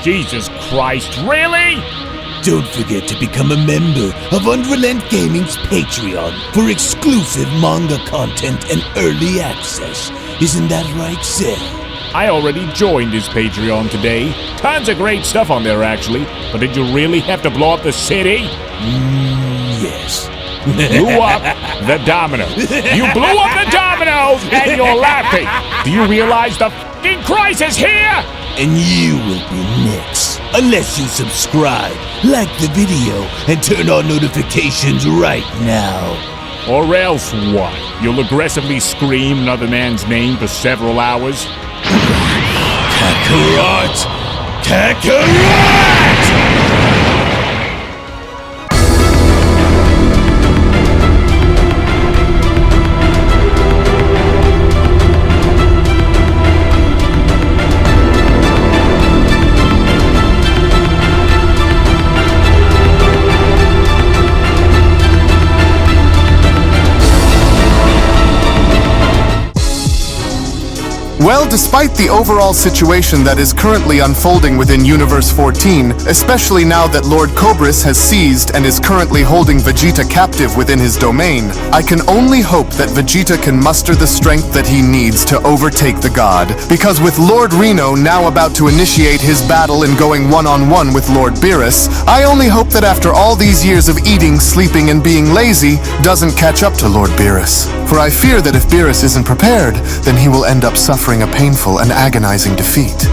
Jesus Christ, really? Don't forget to become a member of UnrealEntGaming's Patreon for exclusive manga content and early access. Isn't that right, Seth? I already joined his Patreon today. Tons of great stuff on there, actually. But did you really have to blow up the city? Yes. Blew up the domino. You blew up the dominoes and you're laughing. Do you realize the f***ing crisis here? And you will be next. Unless you subscribe, like the video, and turn on notifications right now. Or else what? You'll aggressively scream another man's name for several hours? Kakarot! Kakarot! Well, despite the overall situation that is currently unfolding within Universe 14, especially now that Lord Cobris has seized and is currently holding Vegeta captive within his domain, I can only hope that Vegeta can muster the strength that he needs to overtake the god. Because with Lord Rino now about to initiate his battle and going one-on-one with Lord Beerus, I only hope that after all these years of eating, sleeping, and being lazy, doesn't catch up to Lord Beerus. For I fear that if Beerus isn't prepared, then he will end up suffering a painful and agonizing defeat.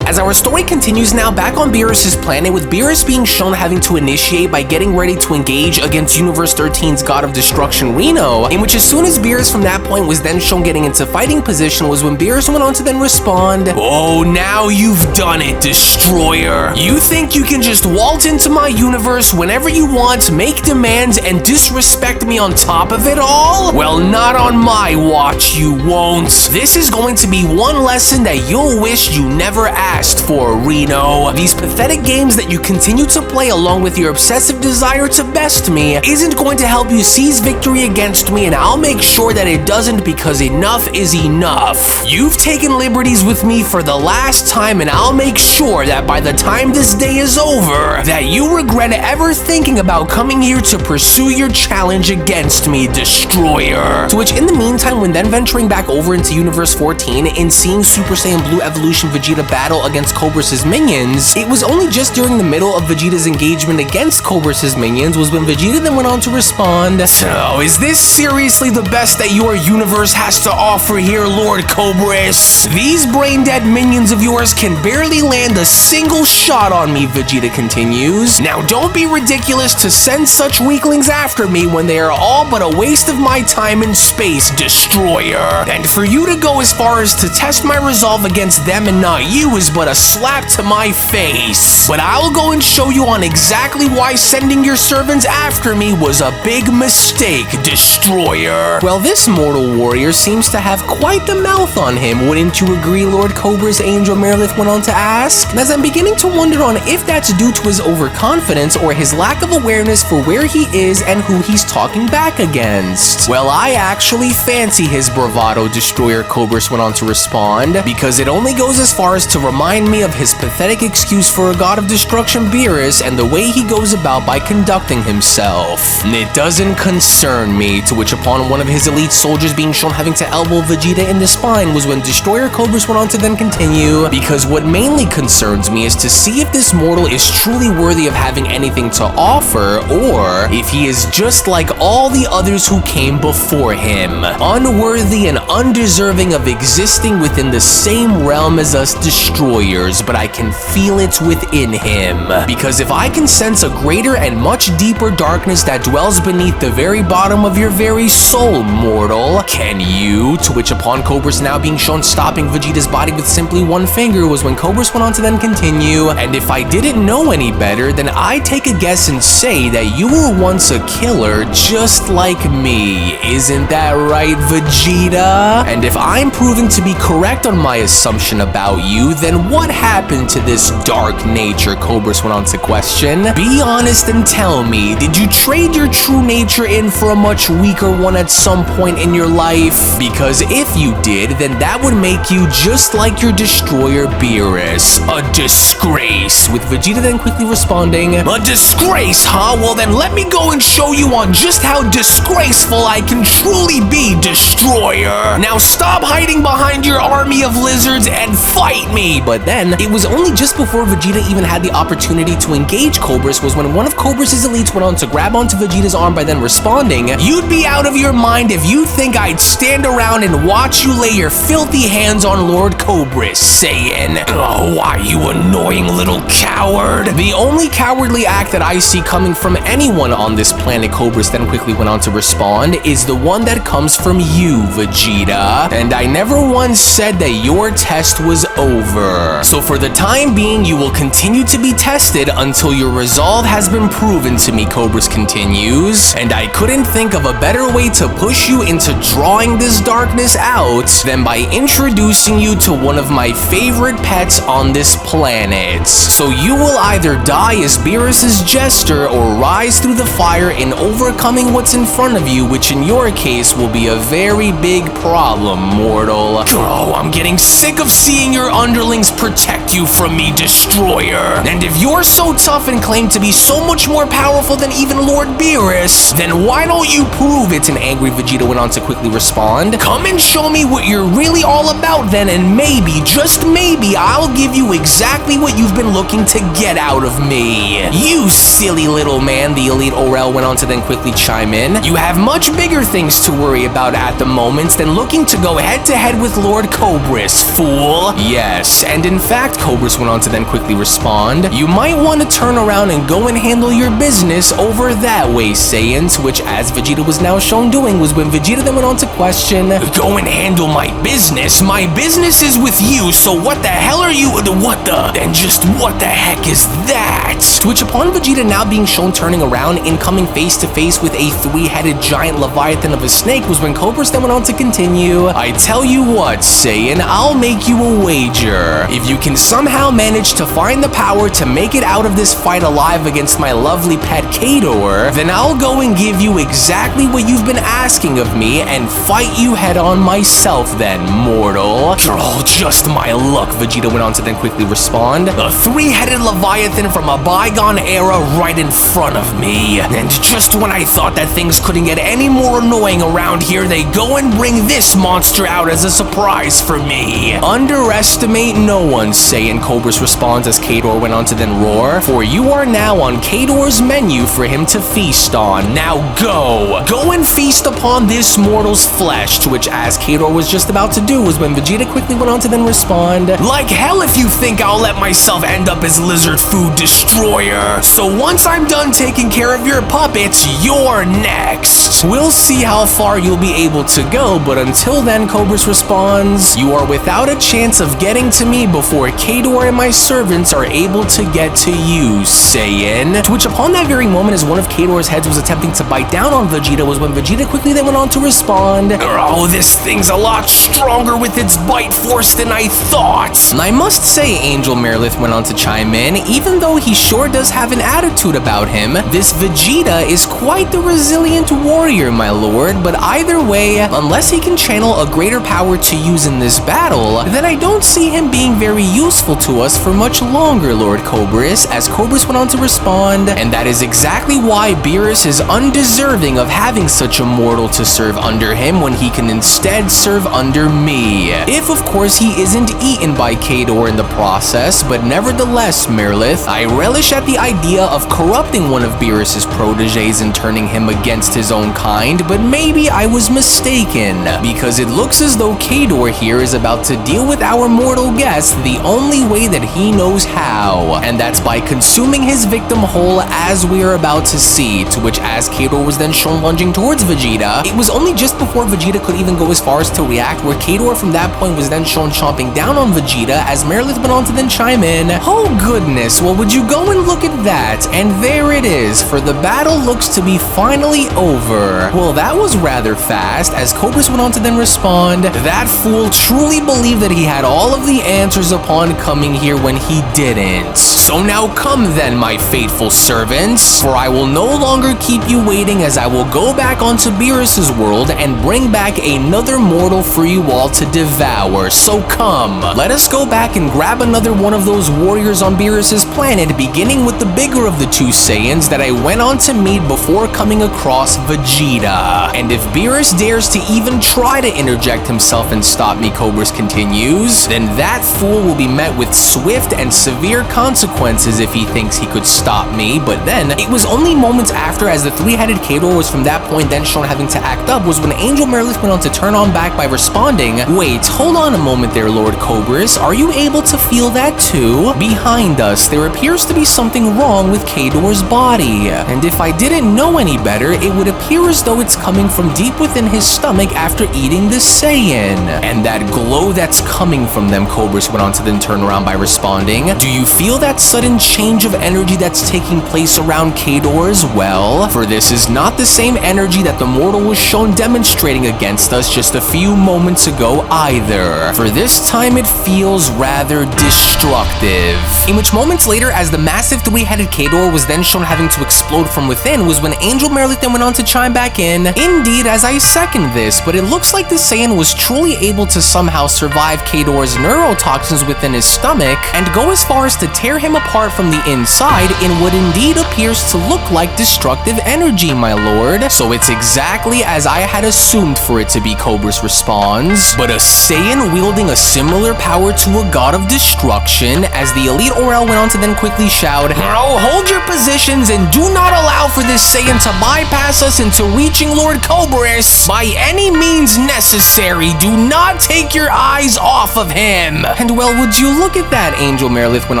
As our story continues now back on Beerus' planet, with Beerus being shown having to initiate by getting ready to engage against Universe 13's God of Destruction, Reno, in which as soon as Beerus from that point was then shown getting into fighting position was when Beerus went on to then respond, "Oh, now you've done it, Destroyer. You think you can just waltz into my universe whenever you want, make demands, and disrespect me on top of it all? Well, not on my watch, you won't. This is going to be one lesson that you'll wish you never asked for, Reno. These pathetic games that you continue to play along with your obsessive desire to best me isn't going to help you seize victory against me, and I'll make sure that it doesn't, because enough is enough. You've taken liberties with me for the last time, and I'll make sure that by the time this day is over, that you regret ever thinking about coming here to pursue your challenge against me, Destroyer." To which in the meantime, when then venturing back over into Universe 14 and seeing Super Saiyan Blue Evolution Vegeta battle against Cobris' minions, it was only just during the middle of Vegeta's engagement against Cobris' minions was when Vegeta then went on to respond, "So, is this seriously the best that your universe has to offer here, Lord Cobris? These brain-dead minions of yours can barely land a single shot on me," Vegeta continues. "Now, don't be ridiculous to send such weaklings after me when they are all but a waste of my time and space, Destroyer. And for you to go as far as to test my resolve against them and not you is but a slap to my face. But I'll go and show you on exactly why sending your servants after me was a big mistake, Destroyer." Well, this mortal warrior seems to have quite the mouth on him, wouldn't you agree, Lord Cobras? Angel Merilith went on to ask. And as I'm beginning to wonder on if that's due to his overconfidence or his lack of awareness for where he is and who he's talking back against. Well, I actually fancy his bravado, Destroyer, Cobras went on to respond, because it only goes as far as to remind me of his pathetic excuse for a god of destruction, Beerus, and the way he goes about by conducting himself. And it doesn't concern me, to which upon one of his elite soldiers being shown having to elbow Vegeta in the spine was when Destroyer Cobras went on to then continue, because what mainly concerns me is to see if this mortal is truly worthy of having anything to offer, or if he is just like all the others who came before him, unworthy and undeserving of existing within the same realm as us Destroyers, but I can feel it within him. Because if I can sense a greater and much deeper darkness that dwells beneath the very bottom of your very soul, mortal, can you? To which upon Cobras now being shown stopping Vegeta's body with simply one finger was when Cobras went on to then continue, and if I didn't know any better, then I take a guess and say that you were once a killer just like me. Isn't that right, Vegeta? And if I'm proven to be correct on my assumption about you, then what what happened to this dark nature? Cobras went on to question. Be honest and tell me, did you trade your true nature in for a much weaker one at some point in your life? Because if you did, then that would make you just like your destroyer Beerus. A disgrace. With Vegeta then quickly responding, a disgrace, huh? Well then let me go and show you on just how disgraceful I can truly be, destroyer. Now stop hiding behind your army of lizards and fight me. But then, it was only just before Vegeta even had the opportunity to engage Cobris was when one of Cobris' elites went on to grab onto Vegeta's arm by then responding, you'd be out of your mind if you think I'd stand around and watch you lay your filthy hands on Lord Cobris, saying, oh, why you annoying little coward. The only cowardly act that I see coming from anyone on this planet, Cobris then quickly went on to respond, is the one that comes from you, Vegeta. And I never once said that your test was over. So for the time being, you will continue to be tested until your resolve has been proven to me, Cobris continues. And I couldn't think of a better way to push you into drawing this darkness out than by introducing you to one of my favorite pets on this planet. So you will either die as Beerus' jester or rise through the fire in overcoming what's in front of you, which in your case will be a very big problem, mortal. Oh, I'm getting sick of seeing your underlings protect you from me, destroyer. And if you're so tough and claim to be so much more powerful than even Lord Beerus, then why don't you prove it? An angry Vegeta went on to quickly respond. Come and show me what you're really all about then, and maybe, just maybe, I'll give you exactly what you've been looking to get out of me. You silly little man, the elite Orel went on to then quickly chime in. You have much bigger things to worry about at the moment than looking to go head-to-head with Lord Cobris, fool. Yes, and in fact, Cobris went on to then quickly respond, you might want to turn around and go and handle your business over that way, Saiyans, which as Vegeta was now shown doing was when Vegeta then went on to question, go and handle my business? My business is with you, so what the hell are you, then just what the heck is that? To which upon Vegeta now being shown turning around and coming face to face with a three-headed giant Leviathan of a snake was when Cobras then went on to continue, I tell you what, Saiyan, I'll make you a wager. If you can somehow manage to find the power to make it out of this fight alive against my lovely pet Kador, then I'll go and give you exactly what you've been asking of me and fight you head on myself then, mortal. Oh, just my luck, Vegeta went on to then quickly respond. A three-headed Leviathan from a bygone era right in front of me. And just when I thought that things couldn't get any more annoying around here, they go and bring this monster out as a surprise for me. Underestimate no one, Saiyan, Cobras responds as Kador went on to then roar, for you are now on Kador's menu for him to feast on. Now go! Go and feast upon this mortal's flesh, to which as Kador was just about to do was when Vegeta quickly went on to then respond, like hell if you think I'll let myself end up as lizard food, destroyer. So once I'm done taking care of your puppets, you're next. We'll see how far you'll be able to go, but until then, Cobras responds, you are without a chance of getting to me before Kador and my servants are able to get to you, Saiyan. To which upon that very moment, as one of Kador's heads was attempting to bite down on Vegeta, was when Vegeta quickly then went on to respond, oh, this thing's a lot stronger with its bite force than I thought. And I must say, Angel Merlith went on to chime in, even though he sure does have an attitude about him, this Vegeta is quite the resilient warrior, my lord, but either way, unless he can channel a greater power to use in this battle, then I don't see him being very useful to us for much longer, Lord Cobris, as Cobris went on to respond, and that is exactly why Beerus is undeserving of having such a mortal to serve under him when he can instead serve under me. If, of course, he isn't eaten by Kador in the process, but nevertheless, Merlith, I relish at the idea of corrupting one of Beerus' proteges and turning him against his own kind, but maybe I was mistaken, because it looks as though Kador here is about to deal with our mortal guest the only way that he knows how, and that's by consuming his victim whole, as we are about to see, to which as Kador was then shown lunging towards Vegeta, it was only just before Vegeta could even go as far as to react where Kador from that point was then shown chomping down on Vegeta as Merlith went on to then chime in, oh goodness, well would you go and look at that, and there it is, for the battle looks to be finally over. Well, that was rather fast, as Cobras went on to then respond, that fool truly believed that he had all of the answers answers upon coming here when he didn't. So now come then, my faithful servants, for I will no longer keep you waiting, as I will go back onto Beerus's world and bring back another mortal for you all to devour. So come, let us go back and grab another one of those warriors on Beerus's planet, beginning with the bigger of the two Saiyans that I went on to meet before coming across Vegeta. And if Beerus dares to even try to interject himself and stop me, Cobris continues, then that fool will be met with swift and severe consequences if he thinks he could stop me. But then, it was only moments after, as the three-headed Kador was from that point then shown having to act up, was when Angel Merilith went on to turn on back by responding, "Wait, hold on a moment there, Lord Cobris, are you able to feel that too? Behind us, there appears to be something wrong with Kador's body, and if I didn't know any better, it would appear as though it's coming from deep within his stomach after eating the Saiyan. And that glow that's coming from them," Cobris went on to then turn around by responding, "do you feel that sudden change of energy that's taking place around Kador as well? For this is not the same energy that the mortal was shown demonstrating against us just a few moments ago either. For this time it feels rather destructive." In which moments later, as the massive three-headed Kador was then shown having to explode from within, was when Angel Merilith then went on to chime back in, "Indeed, as I second this, but it looks like the Saiyan was truly able to somehow survive Kador's neurotoxins within his stomach and go as far as to tear him apart from the inside in what indeed appears to look like destructive energy, my lord. So it's exactly as I had assumed for it to be," Cobris responds. But a Saiyan wielding a similar power to a god of destruction, as the elite Aurel went on to then quickly shout, "Oh, hold your positions and do not allow for this Saiyan to bypass us into reaching Lord Cobris by any means necessary. Do not take your eyes off of him." And well, would you look at that, Angel Merilith went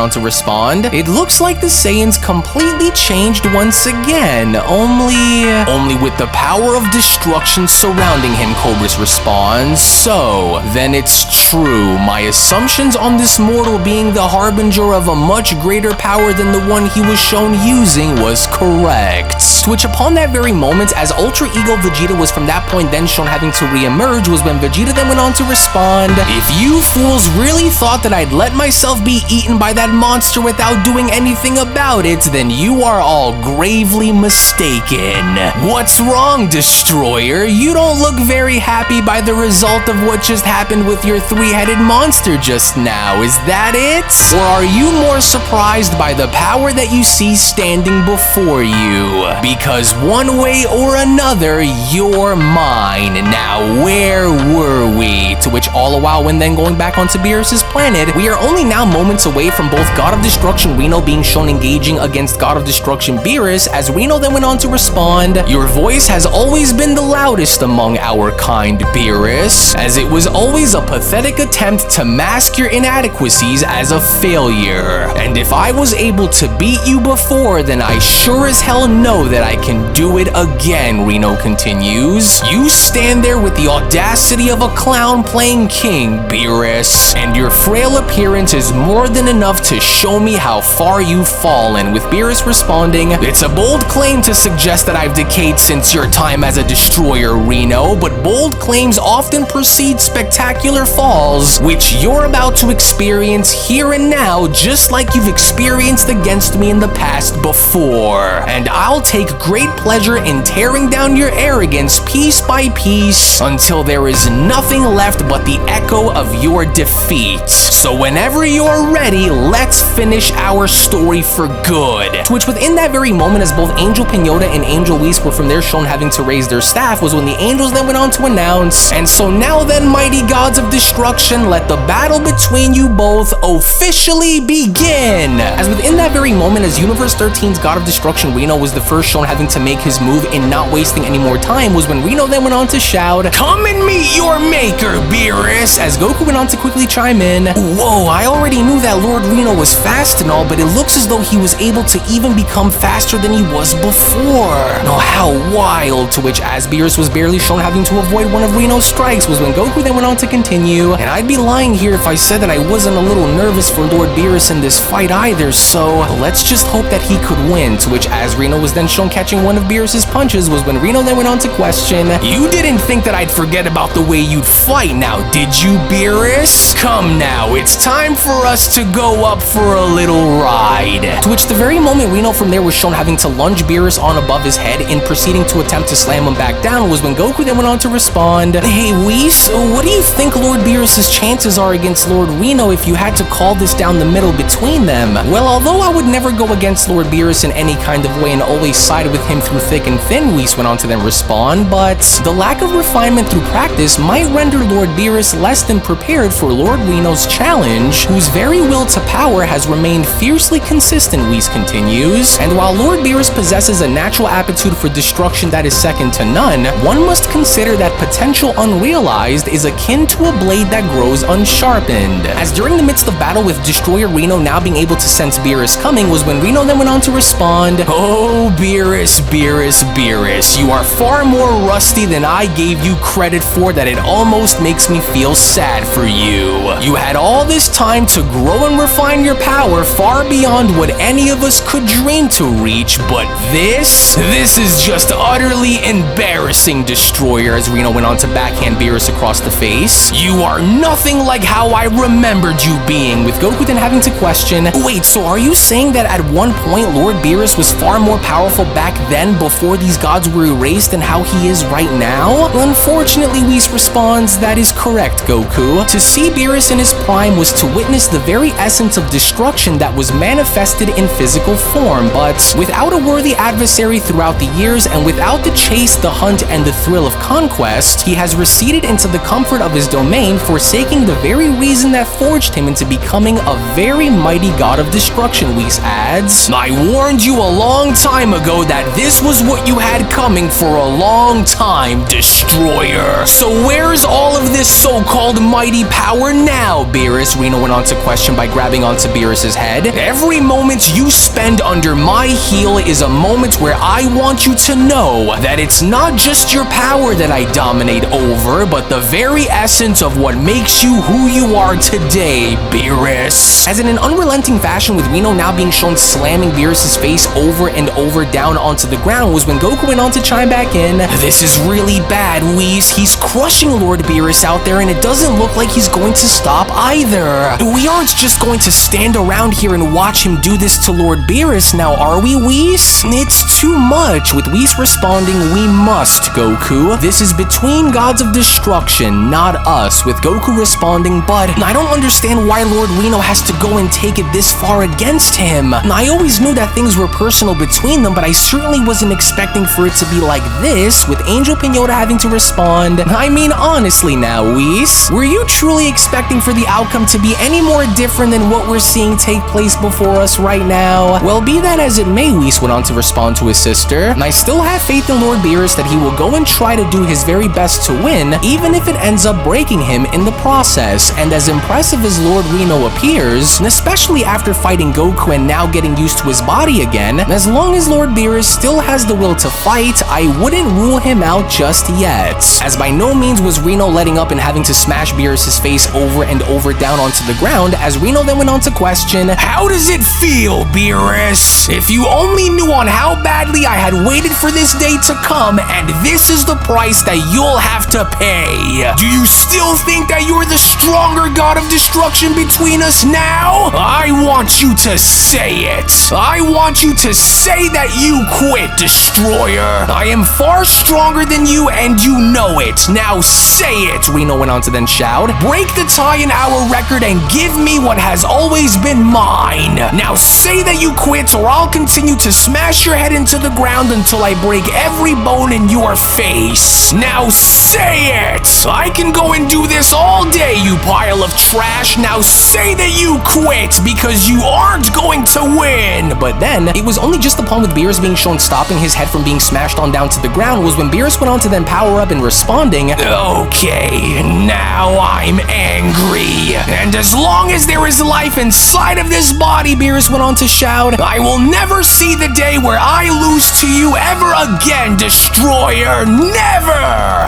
on to respond. "It looks like the Saiyans completely changed once again, only with the power of destruction surrounding him," Cobris responds. "So, then it's true. My assumptions on this mortal being the harbinger of a much greater power than the one he was shown using was correct." To which upon that very moment, as Ultra Ego Vegeta was from that point then shown having to re-emerge, was when Vegeta then went on to respond, "If you fools really thought that I'd let myself be eaten by that monster without doing anything about it, then you are all gravely mistaken. What's wrong, Destroyer? You don't look very happy by the result of what just happened with your three-headed monster just now, is that it? Or are you more surprised by the power that you see standing before you? Because one way or another, you're mine. Now, where were we?" To which all the while, when then going back onto Beerus's planet, we are only now moments away from both God of Destruction Reno being shown engaging against God of Destruction Beerus, as Reno then went on to respond, "Your voice has always been the loudest among our kind, Beerus, as it was always a pathetic attempt to mask your inadequacies as a failure. And if I was able to beat you before, then I sure as hell know that I can do it again," Reno continues. "You stand there with the audacity of a clown playing king, Beerus, and your frail appearance is more than enough to show me how far you've fallen," with Beerus responding, "It's a bold claim to suggest that I've decayed since your time as a destroyer, Reno, but bold claims often precede spectacular falls, which you're about to experience here and now, just like you've experienced against me in the past before. And I'll take great pleasure in tearing down your arrogance piece by piece until there is nothing left but the echo of your defeat. So whenever you're ready, let's finish our story for good." To which within that very moment, as both Angel Pinota and Angel Whis were from there shown having to raise their staff, was when the angels then went on to announce, "And so now then, mighty gods of destruction, let the battle between you both officially begin." As within that very moment, as Universe 13's God of Destruction Reno was the first shown having to make his move and not wasting any more time, was when Reno then went on to shout, "Come and meet your maker, Beerus," as Goku went on to quickly chime in, "Whoa, I already knew that Lord Reno was fast and all, but it looks as though he was able to even become faster than he was before. Oh, how wild." To which, as Beerus was barely shown having to avoid one of Reno's strikes, was when Goku then went on to continue, "And I'd be lying here if I said that I wasn't a little nervous for Lord Beerus in this fight either, so let's just hope that he could win." To which, as Reno was then shown catching one of Beerus's punches, was when Reno then went on to question, "You didn't think that I'd forget about the way you'd fight now Now, did you, Beerus? Come now, it's time for us to go up for a little ride. To which the very moment Reno from there was shown having to lunge Beerus on above his head in proceeding to attempt to slam him back down was when Goku then went on to respond, "Hey Whis, what do you think Lord Beerus's chances are against Lord Reno if you had to call this down the middle between them?" Well, although I would never go against Lord Beerus in any kind of way and always side with him through thick and thin, Whis went on to then respond, but the lack of refinement through practice might render Lord Beerus less than prepared for Lord Reno's challenge, whose very will to power has remained fiercely consistent, Whis continues. And while Lord Beerus possesses a natural aptitude for destruction that is second to none, one must consider that potential unrealized is akin to a blade that grows unsharpened. As during the midst of battle with Destroyer Reno now being able to sense Beerus coming was when Reno then went on to respond, "Oh, Beerus, Beerus, Beerus, you are far more rusty than I gave you credit for that it almost makes me feel sad for you. You had all this time to grow and refine your power far beyond what any of us could dream to reach, but this is just utterly embarrassing, Destroyer," as Reno went on to backhand Beerus across the face. "You are nothing like how I remembered you being," with Goku then having to question, "Wait, so are you saying that at one point Lord Beerus was far more powerful back then before these gods were erased than how he is right now?" Unfortunately, Whis responds, "That is correct, Goku. To see Beerus in his prime was to witness the very essence of destruction that was manifested in physical form, but without a worthy adversary throughout the years and without the chase, the hunt, and the thrill of conquest, he has receded into the comfort of his domain, forsaking the very reason that forged him into becoming a very mighty god of destruction," Whis adds. "I warned you a long time ago that this was what you had coming for a long time, Destroyer. So where's all of this so-called mighty power now, Beerus?" Reno went on to question by grabbing onto Beerus's head. "Every moment you spend under my heel is a moment where I want you to know that it's not just your power that I dominate over, but the very essence of what makes you who you are today, Beerus." As in an unrelenting fashion, with Reno now being shown slamming Beerus's face over and over down onto the ground was when Goku went on to chime back in, "This is really bad, Whis. He's crushing Lord Beerus out there and it doesn't look like he's going to stop either. We aren't just going to stand around here and watch him do this to Lord Beerus now, are we, Whis? It's too much," with Whis responding, "We must, Goku. This is between gods of destruction, not us," with Goku responding, "But I don't understand why Lord Reno has to go and take it this far against him. I always knew that things were personal between them, but I certainly wasn't expecting for it to be like this," with Angel Pinota having to respond, "I mean, honestly now, Whis, were you truly expecting for the outcome to be any more different than what we're seeing take place before us right now?" Well, be that as it may, Whis went on to respond to his sister, "I still have faith in Lord Beerus that he will go and try to do his very best to win, even if it ends up breaking him in the process. And as impressive as Lord Reno appears, and especially after fighting Goku and now getting used to his body again, as long as Lord Beerus still has the will to fight, I wouldn't rule him out just yet." As by no means was Reno letting up and having to smash Beerus's face over and over down onto the ground, as Reno then went on to question, "How does it feel, Beerus? If you only knew on how badly I had waited for this day to come, and this is the price that you'll have to pay. Do you still think that you're the stronger god of destruction between us now? I want you to say it. I want you to say that you quit, Destroyer. I am far stronger than you and you know it. Now say it," Reno went on to then shout. "Break the tie in our record and give me what has always been mine. Now say that you quit or I'll continue to smash your head into the ground until I break every bone in your face. Now say it. I can go and do this all day, you pile of trash. Now say that you quit because you aren't going to win." But then, it was only just upon with Beerus being shown stopping his head from being smashed on down to the ground was when Beerus went on to then power up and responding, "Okay, now I'm angry. And as long as there is life inside of this body," Beerus went on to shout, "I will never see the day where I lose to you ever again, Destroyer. Never!"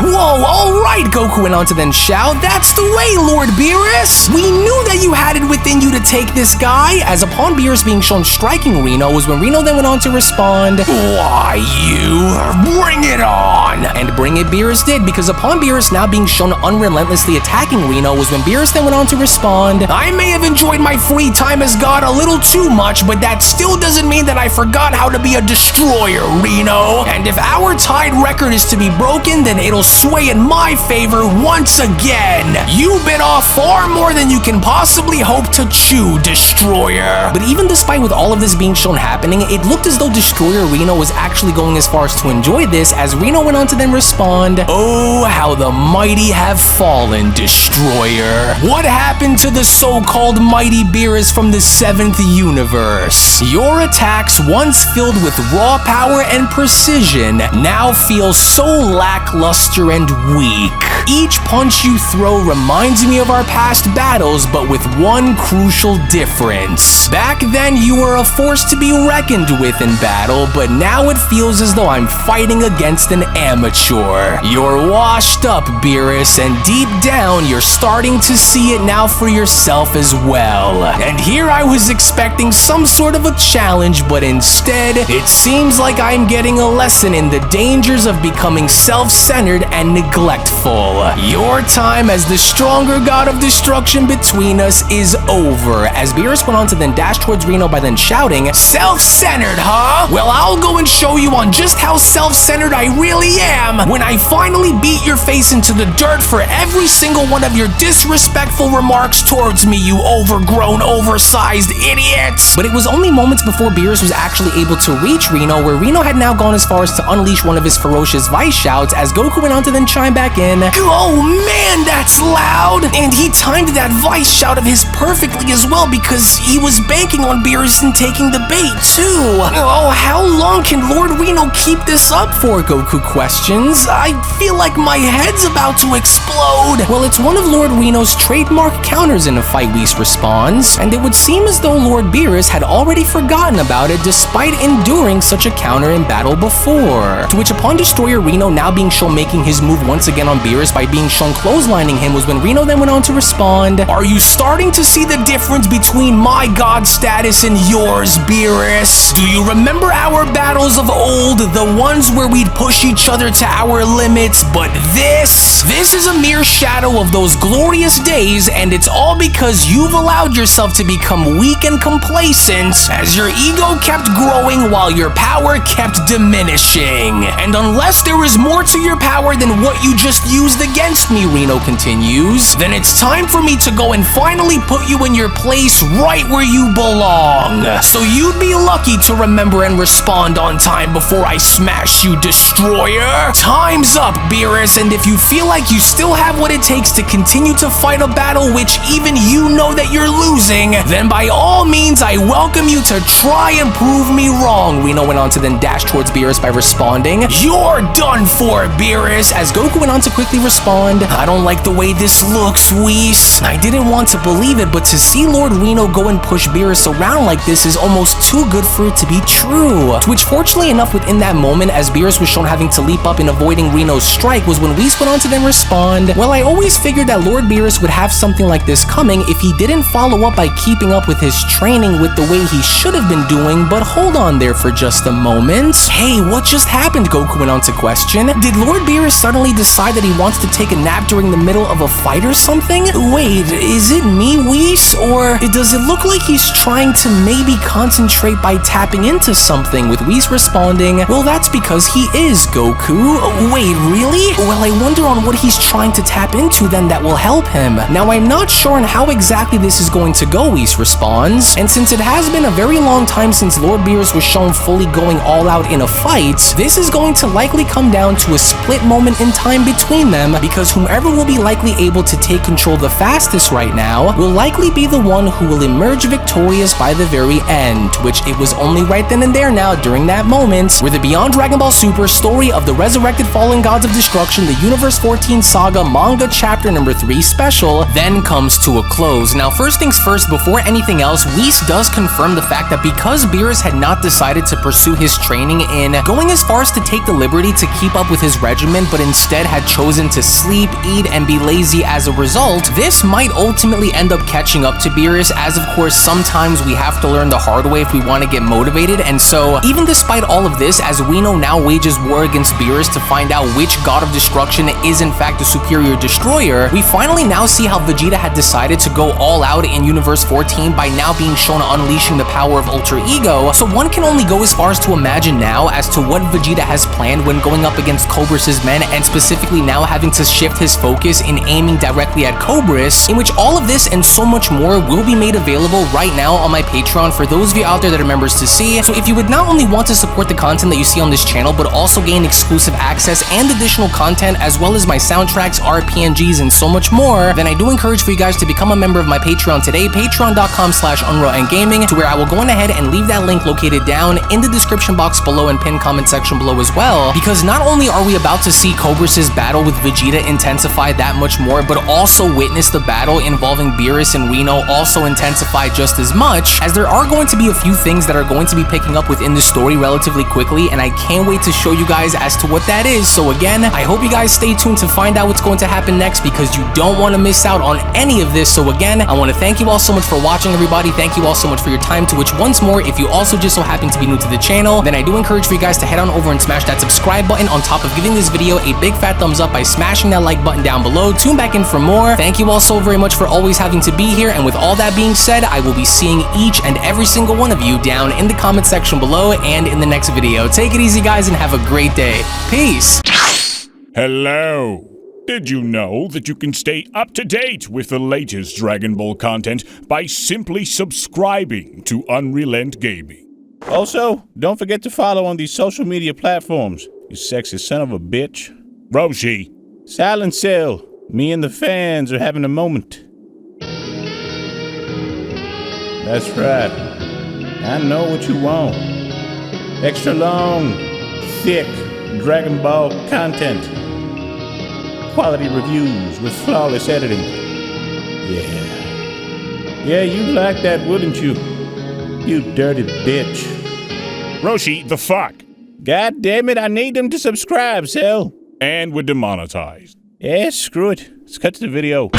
"Whoa, alright," Goku went on to then shout, "That's the way, Lord Beerus. We knew that you had it within you to take this guy," as upon Beerus being shown striking Reno was when Reno then went on to respond, "Why, you? Bring it on!" And bring it Beerus did, because upon Beerus now being shown unrelentlessly attacking Reno was when Beerus then went on to respond, "I may have enjoyed my free time as God a little too much, but that still doesn't mean that I forgot how to be a destroyer, Reno. And if our tied record is to be broken, then it'll sway in my favor once again. You bit off far more than you can possibly hope to chew, Destroyer." But even despite with all of this being shown happening, it looked as though Destroyer Reno was actually going as far as to enjoy this, as Reno went on to then respond, "Oh, how the mighty have fallen, Destroyer. What happened to the so-called mighty Beerus from the 7th universe? Your attacks, once filled with raw power and precision, now feel so lackluster and weak. Each punch you throw reminds me of our past battles, but with one crucial difference. Back then, you were a force to be reckoned with in battle, but now it feels as though I'm fighting against an amateur. You're washed up, Beerus, and deep down, you're starting to see it now for yourself as well. And here I was expecting some sort of a challenge, but instead, it seems like I'm getting a lesson in the dangers of becoming self-centered and neglectful. Your time as the stronger god of destruction between us is over," as Beerus went on to then dash towards Reno by then shouting, "Self-centered, huh? Well, I'll go and show you on just how self-centered I really am when I finally beat your face into the dirt for every single one of your disrespectful remarks towards me, you overgrown, oversized idiot." But it was only moments before Beerus was actually able to reach Reno, where Reno had now gone as far as to unleash one of his ferocious vice shouts, as Goku went on to then chime back in, "Oh man, that's loud!" And he timed that vice shout of his perfectly as well, because he was banking on Beerus and taking the bait too. "Oh, how long can Lord Reno keep this up for?" Goku questions. "I feel like my head's about to explode." "Well, it's one of Lord Reno's trademark counters in a fight," Whis responds, and it would seem as though Lord Beerus had already forgotten about it despite enduring such a counter in battle before. To which, upon Destroyer Reno now being shown making his move once again on Beerus by being shown clotheslining him, was when Reno then went on to respond, "Are you starting to see the difference between my god status and yours, Beerus? Do you remember our battles of old, the ones where we'd push each other to our limits? But this is a mere shadow of those glorious days, and it's all because you've allowed yourself to become weak and complacent as your ego kept growing while your power kept diminishing. And unless there is more to your power than what you just used against me," Reno continues, "then it's time for me to go and finally put you in your place right where you belong. So you'd be lucky to remember and respond on time before I smash you, Destroyer. Time's up, Beerus, and if you feel like you still have what it takes to continue to fight a battle which even you know that you're losing, then by all means I welcome you to try and prove me wrong," Reno went on to then dash towards Beerus by responding, "You're done for, Beerus," as Goku went on to quickly respond, "I don't like the way this looks, Whis. I didn't want to believe it, but to see Lord Reno go and push Beerus around like this is almost too good for it to be true." To which, fortunately enough, within that moment, as Beerus was shown having to leap up in avoiding Reno's strike, was when Whis went on to then respond, "Well, I always figured that Lord Beerus would have something like this coming if he didn't follow up by keeping up with his training with the way he should have been doing, but hold on there for just a moment. Hey, what just happened?" Goku went on to question. "Did Lord Beerus suddenly decide that he wants to take a nap during the middle of a fight or something? Wait, is it me, Whis? Or does it look like he's trying to maybe concentrate by tapping into something?" With Whis responding, "Well, that's because he is, Goku." "Wait, really? Well, I wonder on what he's trying to tap into then that will help him. Now, I'm not sure on how exactly this is going to go," Whis responds, "and since it has been a very long time since Lord Beerus was shown fully going all out in a fight, this is going to likely come down to a split moment in time between them, because whomever will be likely able to take control the fastest right now will likely be the one who will emerge victorious by the very end," to which it was only right then and there now during that moment where the Beyond Dragon Ball Super story of the Resurrected Fallen Gods of Destruction, the Universe 14 Saga Manga Chapter number 3 special then comes to a close. Now, first things first, before anything else, Whis does confirm the fact that because Beerus had not decided to pursue his training in going as far as to take the liberty to keep up with his regimen, but instead had chosen to sleep, eat, and be lazy as a result, this might ultimately end up catching up to Beerus, as of course sometimes we have to learn the hard way if we want to get motivated. And so, even despite all of this, as Rino now wages war against Beerus to find out which god of destruction is in fact the superior destroyer, we finally now see how Vegeta had decided to go all out in Universe 14 by now being shown unleashing the power of Ultra Ego, so one can only go as far as to imagine now as to what Vegeta has planned when going up against Cobris' men, and specifically now having to shift his focus in aiming directly at Cobris, in which all of this and so much more will be made available right now on my Patreon for those of you out there that are members to see. So if you would not only want to support the content that you see on this channel, but also gain exclusive access and additional content, as well as my soundtracks, RPNGs, and so much more, then I do encourage for you guys to become a member of my Patreon today, patreon.com/UnrealEntGaming, to where I will go on ahead and leave that link located down in the description box below and pinned comment section below as well, because not only are we about to see Cobris' battle with Vegeta intensify that much more, but also witness the battle involving Beerus and Reno also intensify just as much, as there are going to be a few things that are going to be picking up within the story relatively quickly, and I can't wait to show you guys as to what that is. So again, I hope you guys stay tuned to find out what's going to happen next, because you don't want to miss out on any of this. So again, I want to thank you all so much for watching, everybody. Thank you all so much for your time, to which once more, if you also just so happen to be new to the channel, then I do encourage for you guys to head on over and smash that subscribe button, on top of giving this video a big fat thumbs up by smashing that like button down below. Tune back in for more. Thank you all so very much for always having to be here, and with all that being said, I will be seeing each and every single one of you down in the comment section below and in the next video. Take it easy, guys, and have a great day. Peace. Hello. Did you know that you can stay up to date with the latest Dragon Ball content by simply subscribing to UnrealEntGaming? Also, don't forget to follow on these social media platforms, you sexy son of a bitch. Roshi. Silent Cell, me and the fans are having a moment. That's right. I know what you want. Extra long, thick Dragon Ball content. Quality reviews with flawless editing. Yeah, you like that, wouldn't you? You dirty bitch. Roshi, the fuck? God damn it, I need them to subscribe, Cell. And we're demonetized. Yeah, screw it. Let's cut to the video.